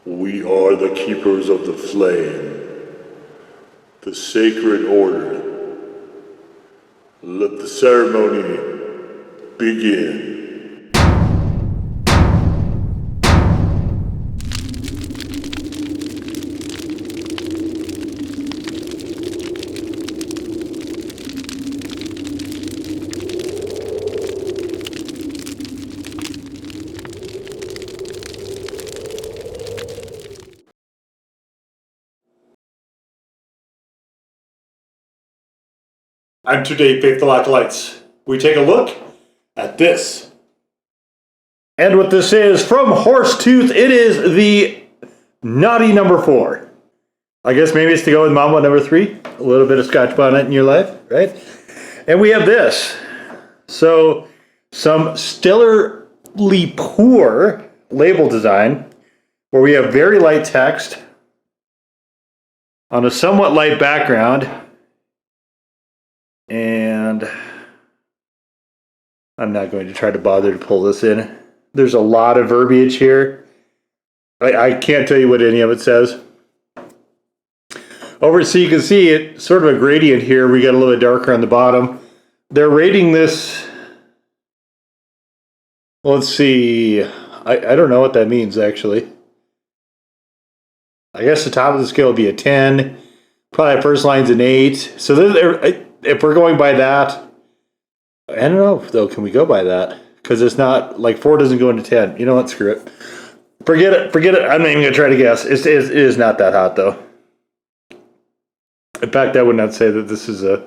We are the keepers of the flame, the sacred order. Let the ceremony begin. And today, Faithful Acolytes, we take a look at this. And what this is, from Horsetooth, it is the naughty number 4. I guess maybe it's to go with Mama number 3. A little bit of Scotch bonnet in your life, right? And we have this. So, some stellarly poor label design, where we have very light text on a somewhat light background. And I'm not going to try to bother to pull this in. There's a lot of verbiage here. I can't tell you what any of it says. Over, so you can see it, sort of a gradient here. We got a little bit darker on the bottom. They're rating this. Let's see. I don't know what that means, actually. I guess the top of the scale would be a 10. Probably the first line's an 8. So if we're going by that, I don't know, though, can we go by that? Because it's not, like, 4 doesn't go into 10. You know what? Screw it. Forget it. I'm not even going to try to guess. It is not that hot, though. In fact, I would not say that this is a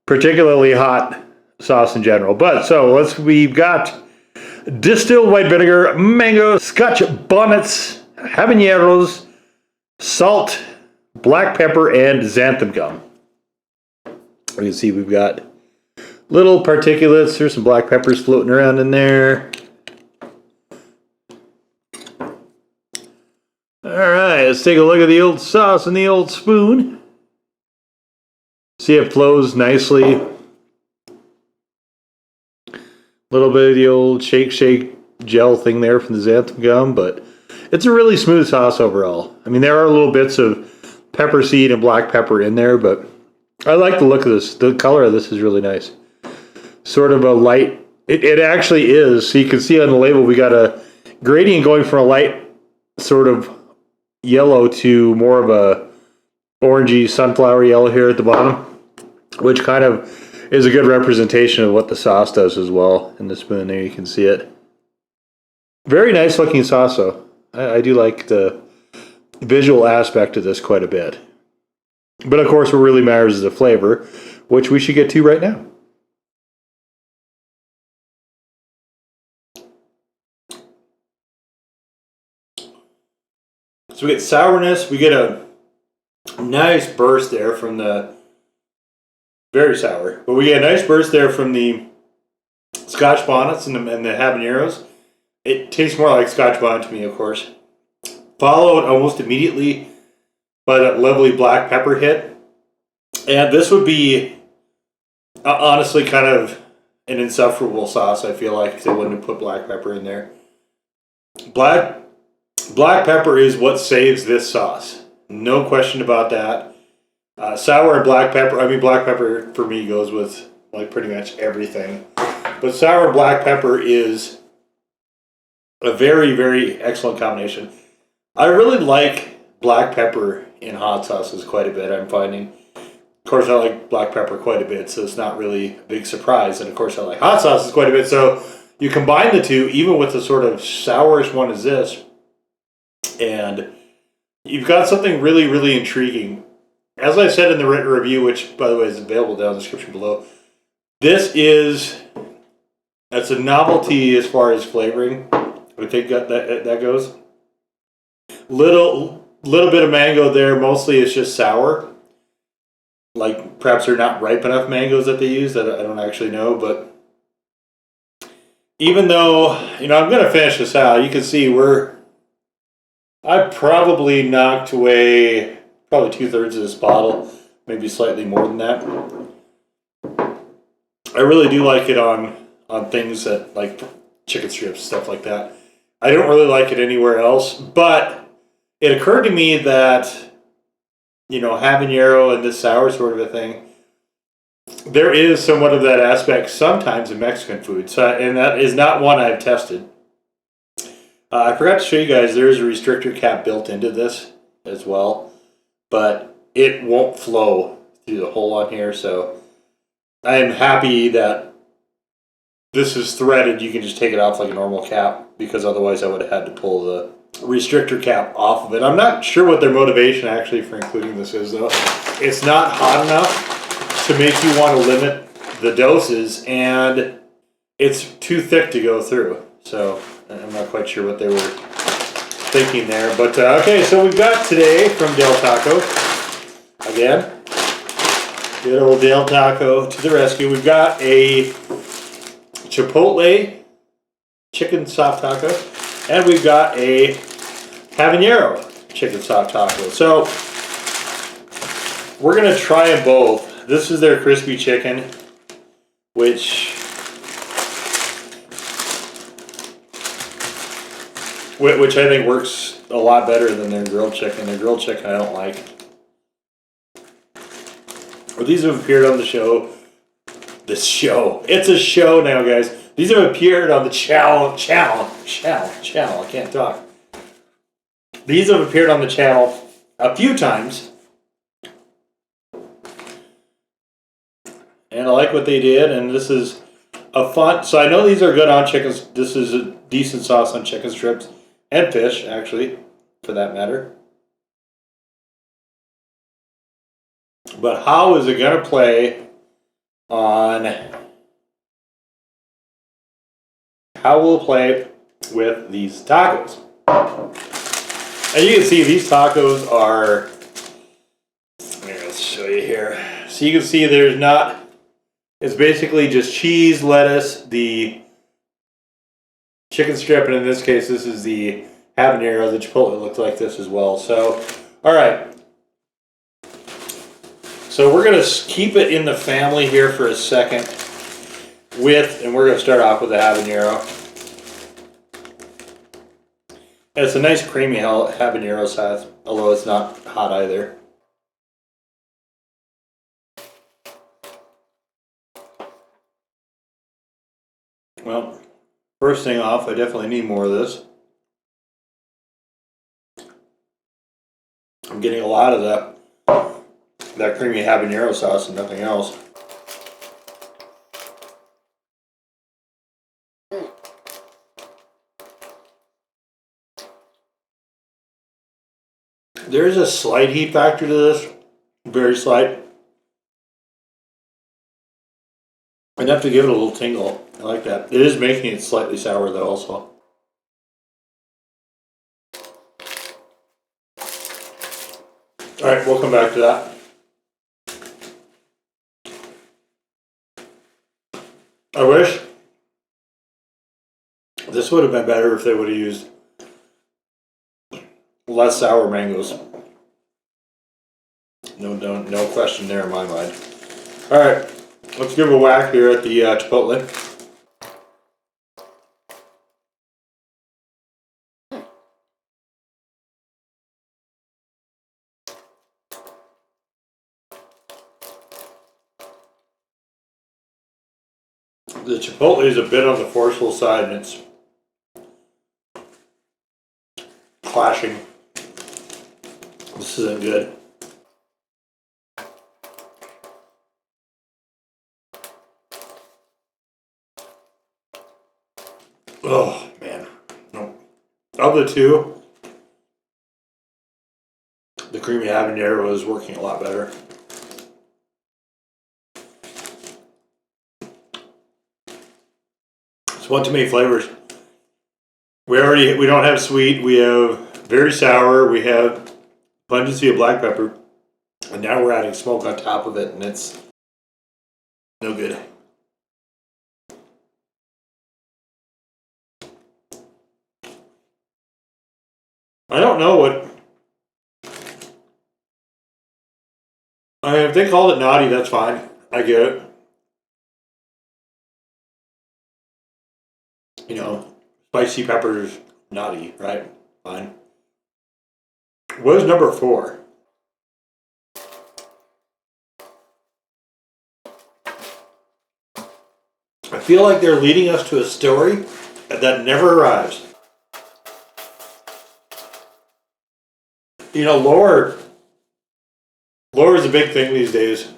particularly hot sauce in general. But, so, we've got distilled white vinegar, mango, Scotch bonnets, habaneros, salt, black pepper, and xanthan gum. You can see we've got little particulates. There's some black peppers floating around in there. Alright, let's take a look at the old sauce and the old spoon. See, it flows nicely. A little bit of the old shake gel thing there from the xanthan gum, but it's a really smooth sauce overall. I mean, there are little bits of pepper seed and black pepper in there, but I like the look of this. The color of this is really nice. Sort of a light. It actually is. So you can see on the label we got a gradient going from a light sort of yellow to more of a orangey sunflower yellow here at the bottom, which kind of is a good representation of what the sauce does as well. In the spoon there you can see it. Very nice looking sauce though. I do like the visual aspect of this quite a bit. But of course what really matters is the flavor, which we should get to right now. So we get sourness, we get a nice burst there from the, very sour, but we get a nice burst there from the Scotch bonnets and the habaneros. It tastes more like Scotch bonnet to me, of course. Followed almost immediately by that lovely black pepper hit. And this would be honestly kind of an insufferable sauce, I feel like, if they wouldn't have put black pepper in there. Black pepper is what saves this sauce. No question about that. Sour and black pepper, black pepper for me goes with like pretty much everything. But sour and black pepper is a very, very excellent combination. I really like black pepper in hot sauces quite a bit, I'm finding. Of course, I like black pepper quite a bit, so it's not really a big surprise. And of course, I like hot sauces quite a bit. So you combine the two, even with the sort of sourish one as this, and you've got something really, really intriguing. As I said in the written review, which, by the way, is available down in the description below, it's a novelty as far as flavoring. I think that goes. Little bit of mango there. Mostly it's just sour. Like, perhaps they're not ripe enough mangoes that they use. I don't actually know, but even though, I'm going to finish this out, you can see I probably knocked away probably 2/3 of this bottle, maybe slightly more than that. I really do like it on things like chicken strips, stuff like that. I don't really like it anywhere else, but it occurred to me that, habanero and this sour sort of a thing, there is somewhat of that aspect sometimes in Mexican food. So, and that is not one I've tested. I forgot to show you guys, there is a restrictor cap built into this as well, but it won't flow through the hole on here. So I am happy that this is threaded. You can just take it off like a normal cap, because otherwise I would have had to pull the restrictor cap off of it. I'm not sure what their motivation actually for including this is, though. It's not hot enough to make you want to limit the doses, and it's too thick to go through. So I'm not quite sure what they were thinking there. But okay, so we've got today from Del Taco, again, good old Del Taco to the rescue. We've got a chipotle chicken soft taco, and we've got a habanero chicken soft taco. So we're gonna try them both. This is their crispy chicken, which I think works a lot better than their grilled chicken. Their grilled chicken I don't like. Well, these have appeared on the show. This show. It's a show now, guys. These have appeared on the channel. I can't talk. These have appeared on the channel a few times. And I like what they did, and this is a fun. So I know these are good on chickens. This is a decent sauce on chicken strips and fish, actually, for that matter. But how is it going to play on... How will it play with these tacos? And you can see these tacos are... Let's show you here. So you can see there's not... It's basically just cheese, lettuce, the chicken strip, and in this case, this is the habanero. The chipotle looks like this as well. So, all right. So we're going to keep it in the family here for a second and we're going to start off with the habanero. And it's a nice creamy habanero sauce, although it's not hot either. Well, first thing off, I definitely need more of this. I'm getting a lot of that creamy habanero sauce and nothing else. There's a slight heat factor to this, very slight. Enough to give it a little tingle. I like that. It is making it slightly sour though also. Alright, we'll come back to that. I wish this would have been better if they would have used less sour mangoes. No question there in my mind. Alright, let's give a whack here at the chipotle. The chipotle is a bit on the forceful side, and it's clashing. This isn't good. Oh, man. No. Of the two, the creamy habanero is working a lot better. It's one too many flavors. We don't have sweet, we have very sour, we have pungency of black pepper, and now we're adding smoke on top of it, and it's no good. I don't know what... I mean, if they called it naughty, that's fine. I get it. You know, spicy peppers, naughty, right? Fine. What is number 4? I feel like they're leading us to a story that never arrives. You know, lore is a big thing these days.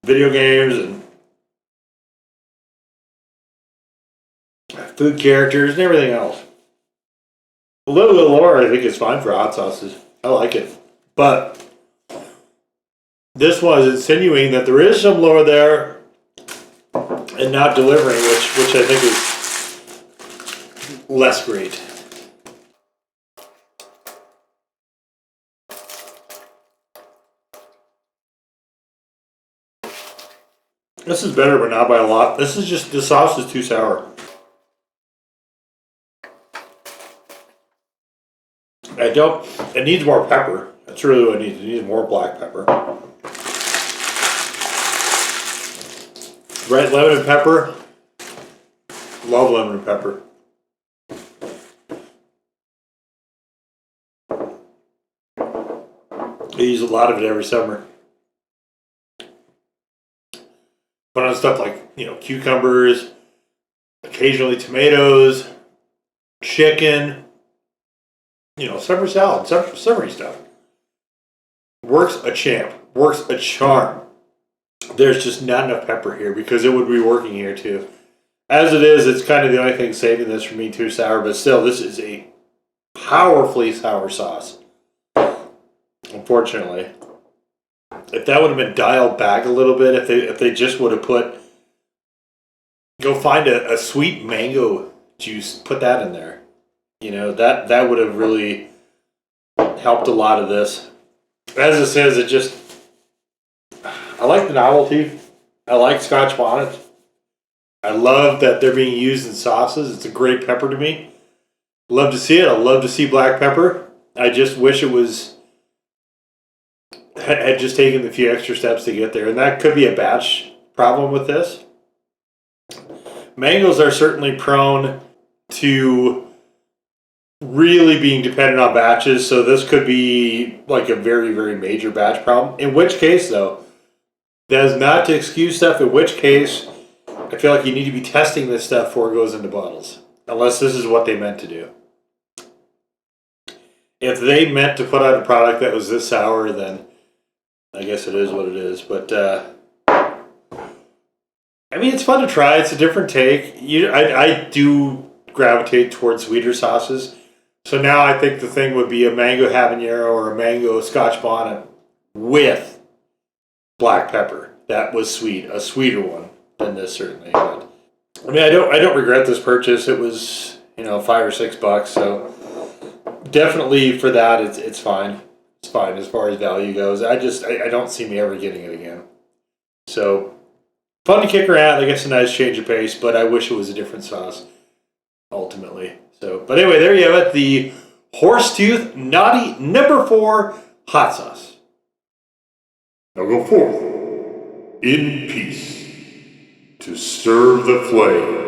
Video games and food characters and everything else. A little bit of lore I think is fine for hot sauces. I like it. But this was insinuating that there is some lore there and not delivering, which I think is less great. This is better, but not by a lot. This sauce is too sour. It needs more pepper. That's really what it needs. It needs more black pepper. Red lemon and pepper. Love lemon and pepper. I use a lot of it every summer. Put on stuff like, cucumbers, occasionally tomatoes, chicken, summer salad, summery stuff. Works a champ. Works a charm. There's just not enough pepper here because it would be working here too. As it is, it's kind of the only thing saving this from being too sour, but still, this is a powerfully sour sauce. Unfortunately. If that would have been dialed back a little bit, if they just would have go find a sweet mango juice, put that in there. That would have really helped a lot of this. As it says, I like the novelty. I like Scotch bonnets. I love that they're being used in sauces. It's a great pepper to me. Love to see it. I love to see black pepper. I just wish it had just taken the few extra steps to get there. And that could be a batch problem with this. Mangoes are certainly prone to really being dependent on batches, so this could be like a very, very major batch problem. In which case, though, that is not to excuse stuff. In which case, I feel like you need to be testing this stuff before it goes into bottles. Unless this is what they meant to do. If they meant to put out a product that was this sour, then I guess it is what it is. But, it's fun to try. It's a different take. I do gravitate towards sweeter sauces. So now I think the thing would be a mango habanero or a mango Scotch bonnet with black pepper. That was sweet. A sweeter one than this, certainly. But, I don't regret this purchase. It was, $5 or $6. So definitely for that, it's fine. It's fine as far as value goes. I don't see me ever getting it again. So fun to kick around. I guess a nice change of pace, but I wish it was a different sauce ultimately. So, but anyway, there you have it. The Horsetooth Naughty number 4 hot sauce. Now go forth in peace to serve the flame.